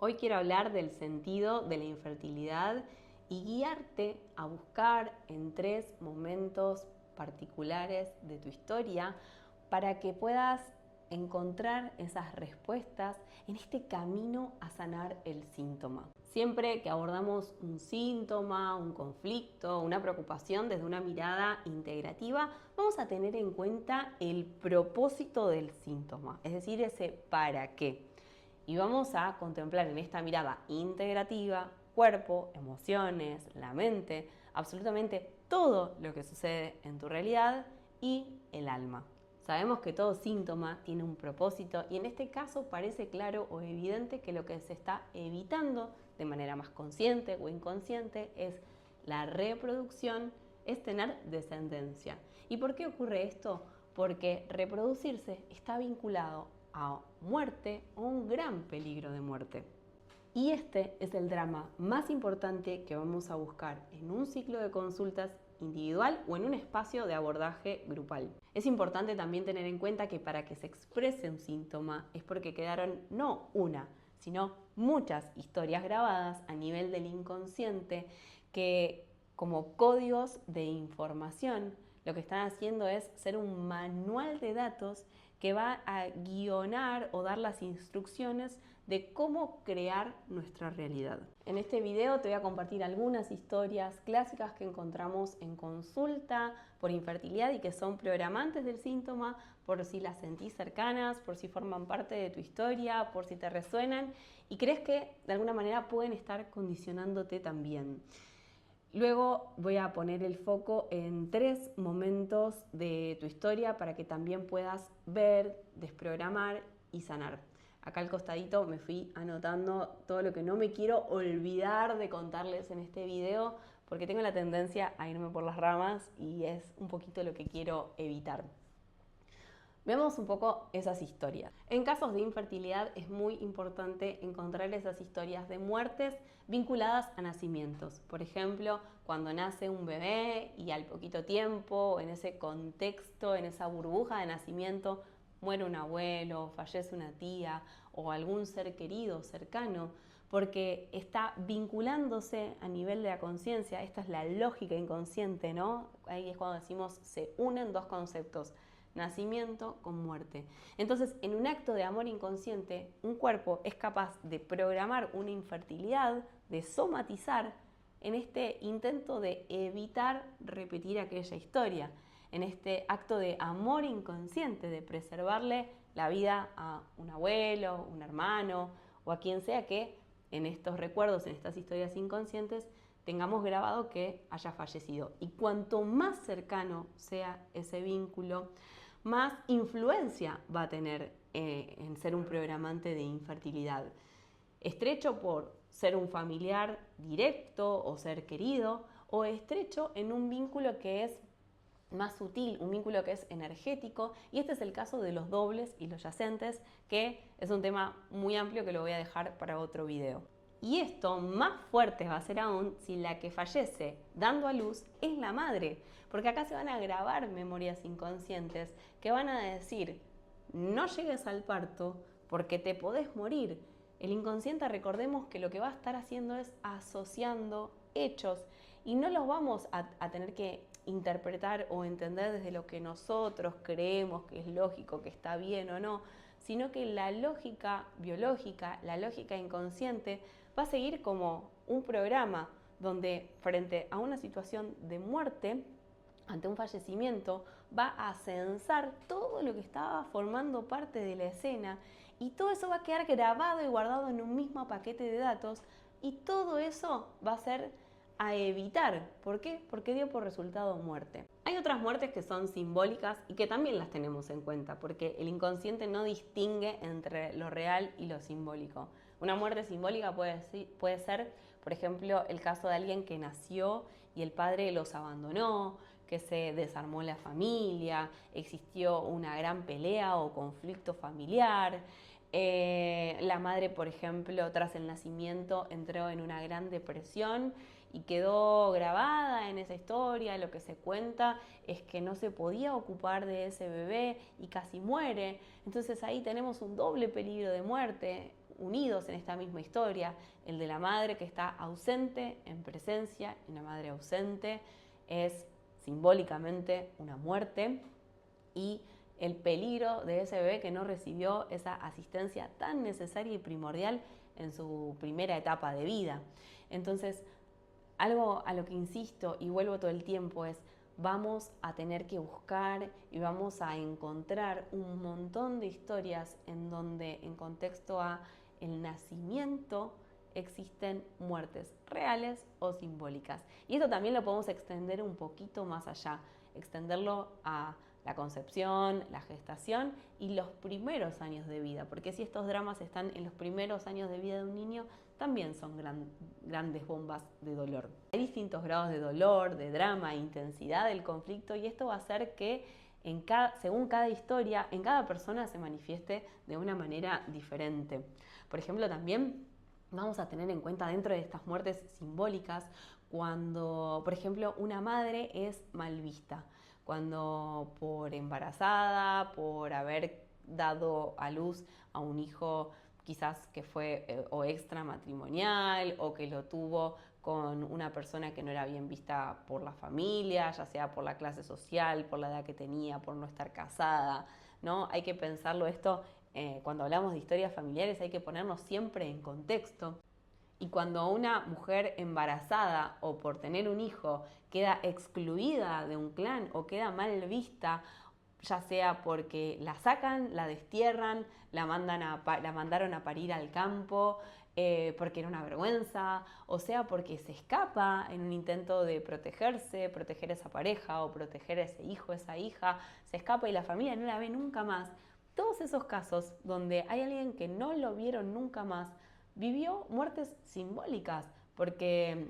Hoy quiero hablar del sentido de la infertilidad y guiarte a buscar en 3 momentos particulares de tu historia para que puedas encontrar esas respuestas en este camino a sanar el síntoma. Siempre que abordamos un síntoma, un conflicto, una preocupación desde una mirada integrativa, vamos a tener en cuenta el propósito del síntoma, es decir, ese para qué. Y vamos a contemplar en esta mirada integrativa cuerpo, emociones, la mente, absolutamente todo lo que sucede en tu realidad y el alma. Sabemos que todo síntoma tiene un propósito y en este caso parece claro o evidente que lo que se está evitando de manera más consciente o inconsciente es la reproducción, es tener descendencia. ¿Y por qué ocurre esto? Porque reproducirse está vinculado a muerte o un gran peligro de muerte. Y este es el drama más importante que vamos a buscar en un ciclo de consultas individual o en un espacio de abordaje grupal. Es importante también tener en cuenta que para que se exprese un síntoma es porque quedaron no una, sino muchas historias grabadas a nivel del inconsciente que, como códigos de información, lo que están haciendo es ser un manual de datos que va a guionar o dar las instrucciones de cómo crear nuestra realidad. En este video te voy a compartir algunas historias clásicas que encontramos en consulta por infertilidad y que son programantes del síntoma, por si las sentís cercanas, por si forman parte de tu historia, por si te resuenan y crees que de alguna manera pueden estar condicionándote también. Luego voy a poner el foco en 3 momentos de tu historia para que también puedas ver, desprogramar y sanar. Acá al costadito me fui anotando todo lo que no me quiero olvidar de contarles en este video porque tengo la tendencia a irme por las ramas y es un poquito lo que quiero evitar. Veamos un poco esas historias. En casos de infertilidad es muy importante encontrar esas historias de muertes vinculadas a nacimientos. Por ejemplo, cuando nace un bebé y al poquito tiempo, en ese contexto, en esa burbuja de nacimiento, muere un abuelo, fallece una tía o algún ser querido, cercano, porque está vinculándose a nivel de la conciencia. Esta es la lógica inconsciente, ¿no? Ahí es cuando decimos se unen 2 conceptos. Nacimiento con muerte. Entonces, en un acto de amor inconsciente, un cuerpo es capaz de programar una infertilidad, de somatizar en este intento de evitar repetir aquella historia, en este acto de amor inconsciente, de preservarle la vida a un abuelo, un hermano o a quien sea que en estos recuerdos, en estas historias inconscientes, tengamos grabado que haya fallecido. Y cuanto más cercano sea ese vínculo, más influencia va a tener en ser un programante de infertilidad. Estrecho por ser un familiar directo o ser querido, o estrecho en un vínculo que es más sutil, un vínculo que es energético, y este es el caso de los dobles y los yacentes, que es un tema muy amplio que lo voy a dejar para otro video. Y esto más fuerte va a ser aún si la que fallece dando a luz es la madre, porque acá se van a grabar memorias inconscientes que van a decir, no llegues al parto porque te podés morir. El inconsciente, recordemos que lo que va a estar haciendo es asociando hechos y no los vamos a tener que interpretar o entender desde lo que nosotros creemos que es lógico, que está bien o no, sino que la lógica biológica, la lógica inconsciente va a seguir como un programa donde frente a una situación de muerte, ante un fallecimiento, va a censar todo lo que estaba formando parte de la escena y todo eso va a quedar grabado y guardado en un mismo paquete de datos y todo eso va a ser a evitar. ¿Por qué? Porque dio por resultado muerte. Hay otras muertes que son simbólicas y que también las tenemos en cuenta, porque el inconsciente no distingue entre lo real y lo simbólico. Una muerte simbólica puede ser, por ejemplo, el caso de alguien que nació y el padre los abandonó, que se desarmó la familia, existió una gran pelea o conflicto familiar. La madre, por ejemplo, tras el nacimiento entró en una gran depresión y quedó grabada en esa historia. Lo que se cuenta es que no se podía ocupar de ese bebé y casi muere. Entonces ahí tenemos un doble peligro de muerte. unidos en esta misma historia, el de la madre que está ausente en presencia, y una madre ausente es simbólicamente una muerte, y el peligro de ese bebé que no recibió esa asistencia tan necesaria y primordial en su primera etapa de vida. Entonces, algo a lo que insisto y vuelvo todo el tiempo es, vamos a tener que buscar y vamos a encontrar un montón de historias en donde, en contexto a el nacimiento, existen muertes reales o simbólicas. Y esto también lo podemos extender un poquito más allá, extenderlo a la concepción, la gestación y los primeros años de vida, porque si estos dramas están en los primeros años de vida de un niño, también son grandes bombas de dolor. Hay distintos grados de dolor, de drama, intensidad del conflicto, y esto va a hacer que según cada historia, en cada persona se manifieste de una manera diferente. Por ejemplo, también vamos a tener en cuenta dentro de estas muertes simbólicas cuando, por ejemplo, una madre es mal vista, cuando por embarazada, por haber dado a luz a un hijo quizás que fue o extramatrimonial o que lo tuvo con una persona que no era bien vista por la familia, ya sea por la clase social, por la edad que tenía, por no estar casada, ¿no? Hay que pensarlo esto, cuando hablamos de historias familiares hay que ponernos siempre en contexto. Y cuando una mujer embarazada o por tener un hijo queda excluida de un clan o queda mal vista, ya sea porque la sacan, la destierran, la mandaron a parir al campo, porque era una vergüenza, o sea porque se escapa en un intento de protegerse, proteger a esa pareja o proteger a ese hijo, esa hija, se escapa y la familia no la ve nunca más. Todos esos casos donde hay alguien que no lo vieron nunca más, vivió muertes simbólicas, porque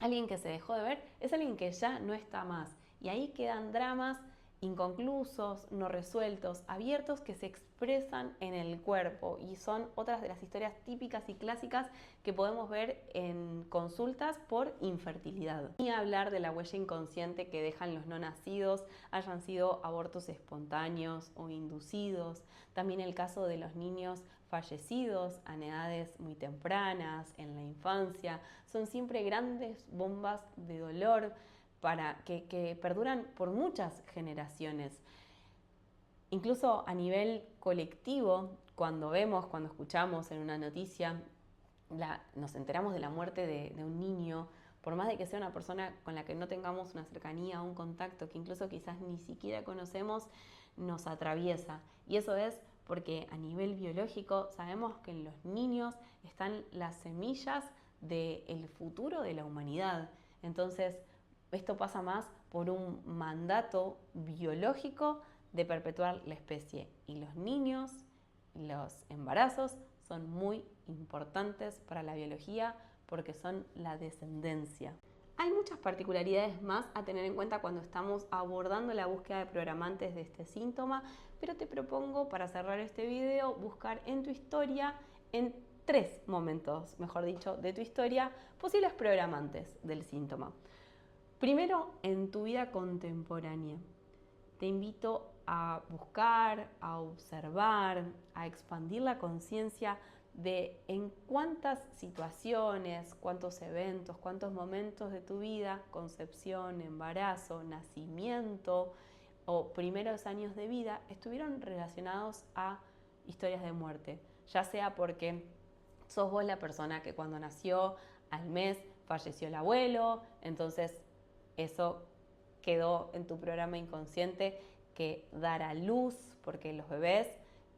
alguien que se dejó de ver es alguien que ya no está más. Y ahí quedan dramas inconclusos, no resueltos, abiertos, que se expresan en el cuerpo, y son otras de las historias típicas y clásicas que podemos ver en consultas por infertilidad. Ni hablar de la huella inconsciente que dejan los no nacidos, hayan sido abortos espontáneos o inducidos. También el caso de los niños fallecidos a edades muy tempranas, en la infancia, son siempre grandes bombas de dolor que perduran por muchas generaciones. Incluso a nivel colectivo, cuando escuchamos en una noticia, nos enteramos de la muerte de un niño, por más de que sea una persona con la que no tengamos una cercanía o un contacto, que incluso quizás ni siquiera conocemos, nos atraviesa. Y eso es porque a nivel biológico sabemos que en los niños están las semillas del futuro de la humanidad. Entonces, esto pasa más por un mandato biológico de perpetuar la especie. Y los niños, los embarazos, son muy importantes para la biología porque son la descendencia. Hay muchas particularidades más a tener en cuenta cuando estamos abordando la búsqueda de programantes de este síntoma, pero te propongo, para cerrar este video, buscar en tu historia, en 3 momentos, mejor dicho, de tu historia, posibles programantes del síntoma. Primero, en tu vida contemporánea. Te invito a buscar, a observar, a expandir la conciencia de en cuántas situaciones, cuántos eventos, cuántos momentos de tu vida, concepción, embarazo, nacimiento o primeros años de vida, estuvieron relacionados a historias de muerte. Ya sea porque sos vos la persona que cuando nació al mes falleció el abuelo, entonces eso quedó en tu programa inconsciente, que dar a luz, porque los bebés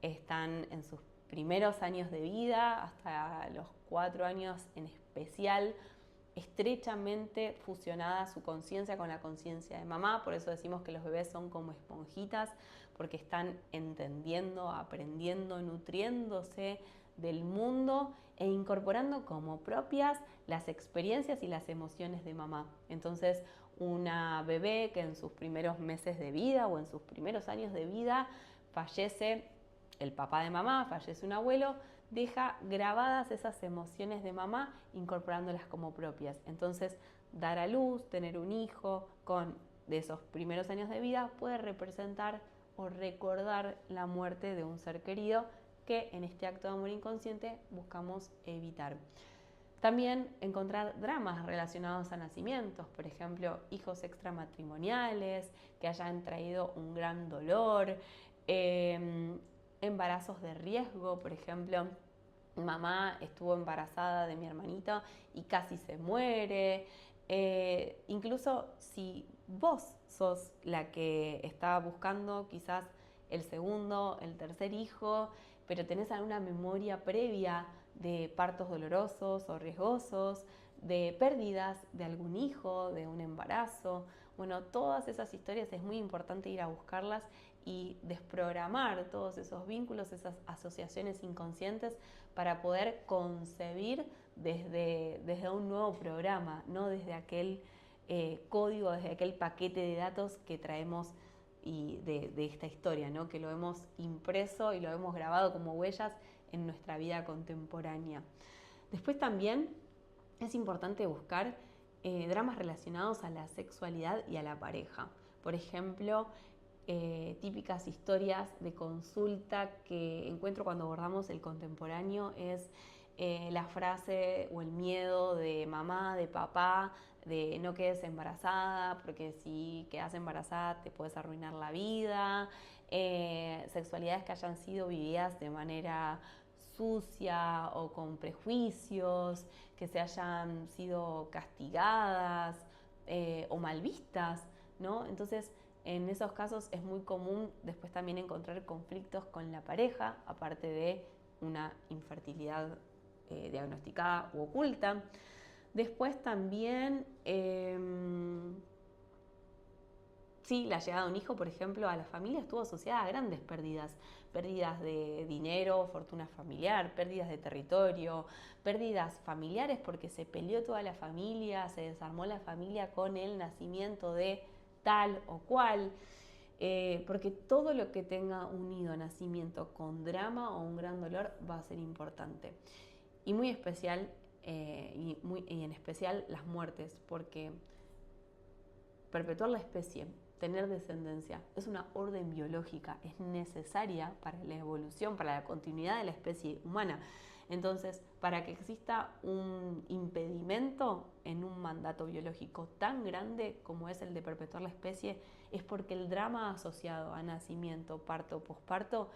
están en sus primeros años de vida, hasta los 4 años en especial, estrechamente fusionada su conciencia con la conciencia de mamá. Por eso decimos que los bebés son como esponjitas, porque están entendiendo, aprendiendo, nutriéndose del mundo e incorporando como propias las experiencias y las emociones de mamá. Entonces, una bebé que en sus primeros meses de vida o en sus primeros años de vida fallece el papá de mamá, fallece un abuelo, deja grabadas esas emociones de mamá incorporándolas como propias. Entonces, dar a luz, tener un hijo de esos primeros años de vida puede representar o recordar la muerte de un ser querido que en este acto de amor inconsciente buscamos evitar. También encontrar dramas relacionados a nacimientos, por ejemplo, hijos extramatrimoniales que hayan traído un gran dolor, embarazos de riesgo, por ejemplo, mamá estuvo embarazada de mi hermanito y casi se muere. Incluso si vos sos la que está buscando quizás el segundo, el tercer hijo, pero tenés alguna memoria previa de partos dolorosos o riesgosos, de pérdidas de algún hijo, de un embarazo. Bueno, todas esas historias es muy importante ir a buscarlas y desprogramar todos esos vínculos, esas asociaciones inconscientes para poder concebir desde un nuevo programa, no desde aquel código, desde aquel paquete de datos que traemos y de esta historia, ¿no? Que lo hemos impreso y lo hemos grabado como huellas en nuestra vida contemporánea. Después también es importante buscar dramas relacionados a la sexualidad y a la pareja. Por ejemplo, típicas historias de consulta que encuentro cuando abordamos el contemporáneo es la frase o el miedo de mamá, de papá, de no quedes embarazada, porque si quedas embarazada te puedes arruinar la vida, sexualidades que hayan sido vividas de manera sucia o con prejuicios, que se hayan sido castigadas o mal vistas, ¿no? Entonces, en esos casos es muy común después también encontrar conflictos con la pareja, aparte de una infertilidad diagnosticada u oculta. Después también, sí, la llegada de un hijo, por ejemplo, a la familia estuvo asociada a grandes pérdidas. Pérdidas de dinero, fortuna familiar, pérdidas de territorio, pérdidas familiares porque se peleó toda la familia, se desarmó la familia con el nacimiento de tal o cual. Porque todo lo que tenga unido nacimiento con drama o un gran dolor va a ser importante. Y muy especial, y en especial las muertes, porque perpetuar la especie, tener descendencia, es una orden biológica, es necesaria para la evolución, para la continuidad de la especie humana. Entonces, para que exista un impedimento en un mandato biológico tan grande como es el de perpetuar la especie, es porque el drama asociado a nacimiento, parto, posparto,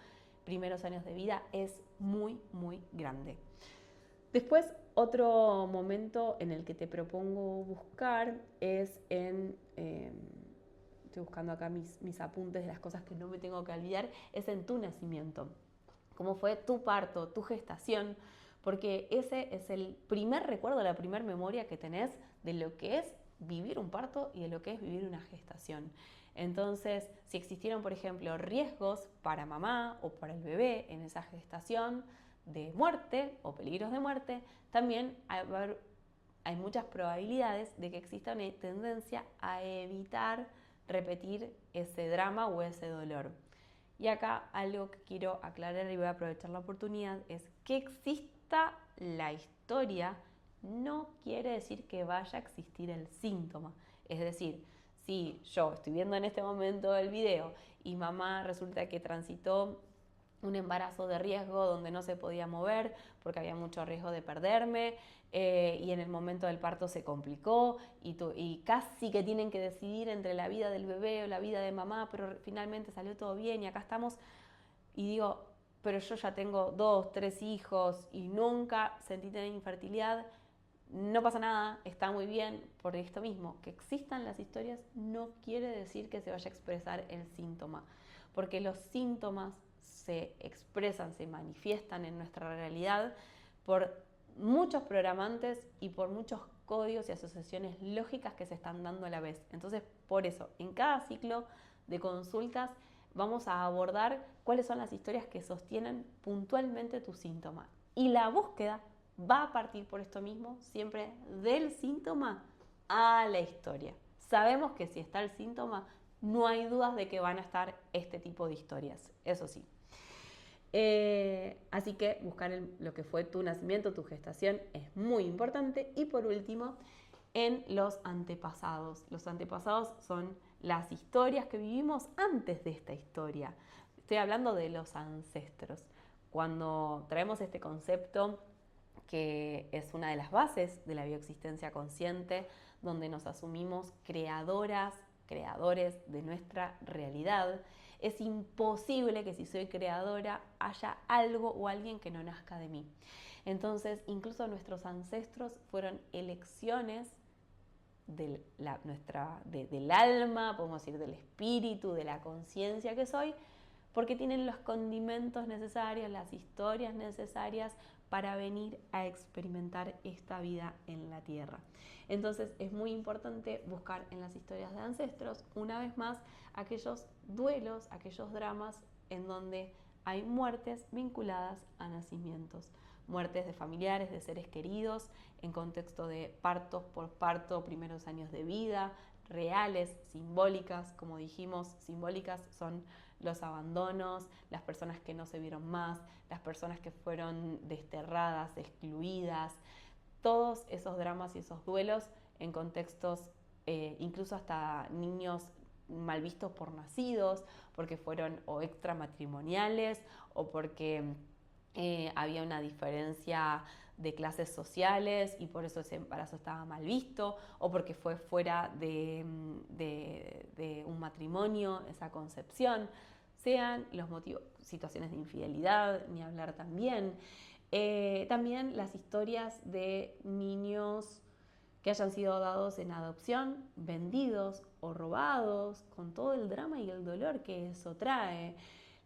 primeros años de vida, es muy, muy grande. Después, otro momento en el que te propongo buscar es estoy buscando acá mis apuntes de las cosas que no me tengo que olvidar, es en tu nacimiento. Cómo fue tu parto, tu gestación, porque ese es el primer recuerdo, la primera memoria que tenés de lo que es vivir un parto y de lo que es vivir una gestación. Entonces, si existieron, por ejemplo, riesgos para mamá o para el bebé en esa gestación de muerte o peligros de muerte, también hay muchas probabilidades de que exista una tendencia a evitar repetir ese drama o ese dolor. Y acá algo que quiero aclarar y voy a aprovechar la oportunidad es que exista la historia no quiere decir que vaya a existir el síntoma. Es decir, si yo estoy viendo en este momento el video y mamá resulta que transitó un embarazo de riesgo donde no se podía mover porque había mucho riesgo de perderme y en el momento del parto se complicó y casi que tienen que decidir entre la vida del bebé o la vida de mamá, pero finalmente salió todo bien y acá estamos y digo, pero yo ya tengo 2, 3 hijos y nunca sentí tener infertilidad, no pasa nada, está muy bien, por esto mismo, que existan las historias no quiere decir que se vaya a expresar el síntoma, porque los síntomas se expresan, se manifiestan en nuestra realidad por muchos programantes y por muchos códigos y asociaciones lógicas que se están dando a la vez. Entonces, por eso, en cada ciclo de consultas vamos a abordar cuáles son las historias que sostienen puntualmente tu síntoma. Y la búsqueda va a partir por esto mismo, siempre del síntoma a la historia. Sabemos que si está el síntoma, no hay dudas de que van a estar este tipo de historias, eso sí. Así que buscar lo que fue tu nacimiento, tu gestación es muy importante. Y por último, en los antepasados. Los antepasados son las historias que vivimos antes de esta historia. Estoy hablando de los ancestros. cuando traemos este concepto, que es una de las bases de la bioexistencia consciente, donde nos asumimos creadoras, creadores de nuestra realidad, es imposible que si soy creadora haya algo o alguien que no nazca de mí. Entonces, incluso nuestros ancestros fueron elecciones del alma, podemos decir del espíritu, de la conciencia que soy, porque tienen los condimentos necesarios, las historias necesarias para venir a experimentar esta vida en la tierra. Entonces es muy importante buscar en las historias de ancestros, una vez más, aquellos duelos, aquellos dramas en donde hay muertes vinculadas a nacimientos, muertes de familiares, de seres queridos, en contexto de partos por parto, primeros años de vida, reales, simbólicas, como dijimos, simbólicas son los abandonos, las personas que no se vieron más, las personas que fueron desterradas, excluidas, todos esos dramas y esos duelos en contextos, incluso hasta niños mal vistos por nacidos, porque fueron o extramatrimoniales o porque había una diferencia de clases sociales y por eso ese embarazo estaba mal visto, o porque fue fuera de un matrimonio esa concepción, sean los motivos, situaciones de infidelidad, ni hablar también. También las historias de niños que hayan sido dados en adopción, vendidos o robados, con todo el drama y el dolor que eso trae.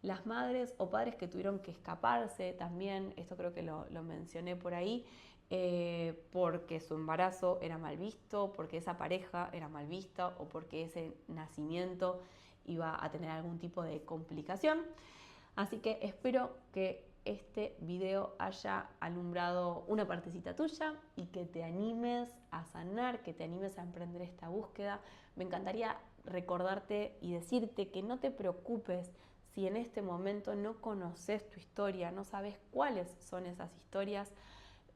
Las madres o padres que tuvieron que escaparse también, esto creo que lo mencioné por ahí, porque su embarazo era mal visto, porque esa pareja era mal vista o porque ese nacimiento iba a tener algún tipo de complicación. Así que espero que este video haya alumbrado una partecita tuya y que te animes a sanar, que te animes a emprender esta búsqueda. Me encantaría recordarte y decirte que no te preocupes si en este momento no conoces tu historia, no sabes cuáles son esas historias,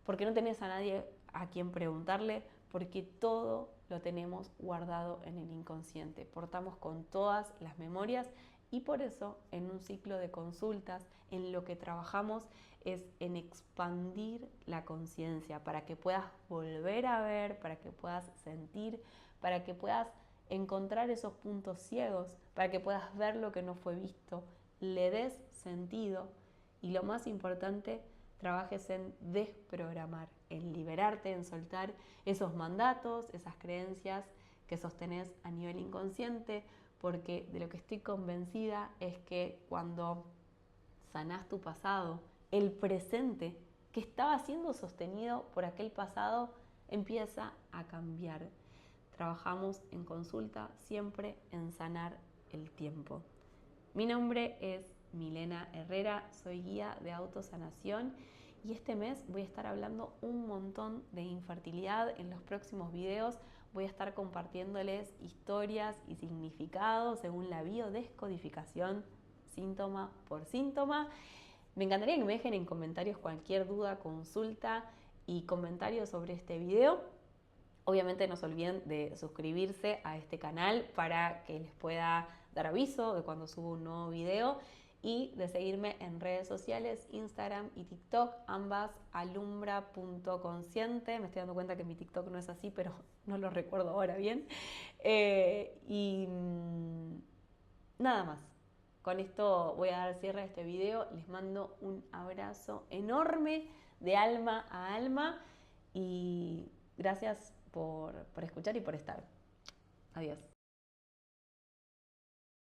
porque no tenés a nadie a quien preguntarle, porque todo lo tenemos guardado en el inconsciente. Portamos con todas las memorias y por eso en un ciclo de consultas en lo que trabajamos es en expandir la conciencia para que puedas volver a ver, para que puedas sentir, para que puedas encontrar esos puntos ciegos, para que puedas ver lo que no fue visto, le des sentido y lo más importante, trabajes en desprogramar, en liberarte, en soltar esos mandatos, esas creencias que sostenés a nivel inconsciente, porque de lo que estoy convencida es que cuando sanás tu pasado, el presente que estaba siendo sostenido por aquel pasado empieza a cambiar. Trabajamos en consulta siempre en sanar el tiempo. Mi nombre es Milena Herrera, soy guía de autosanación y este mes voy a estar hablando un montón de infertilidad. En los próximos videos voy a estar compartiéndoles historias y significados según la biodescodificación, síntoma por síntoma. Me encantaría que me dejen en comentarios cualquier duda, consulta y comentario sobre este video. Obviamente no se olviden de suscribirse a este canal para que les pueda dar aviso de cuando subo un nuevo video y de seguirme en redes sociales, Instagram y TikTok, ambas alumbra.consciente. Me estoy dando cuenta que mi TikTok no es así, pero no lo recuerdo ahora bien. Nada más. Con esto voy a dar cierre a este video. Les mando un abrazo enorme de alma a alma y gracias por escuchar y por estar. Adiós.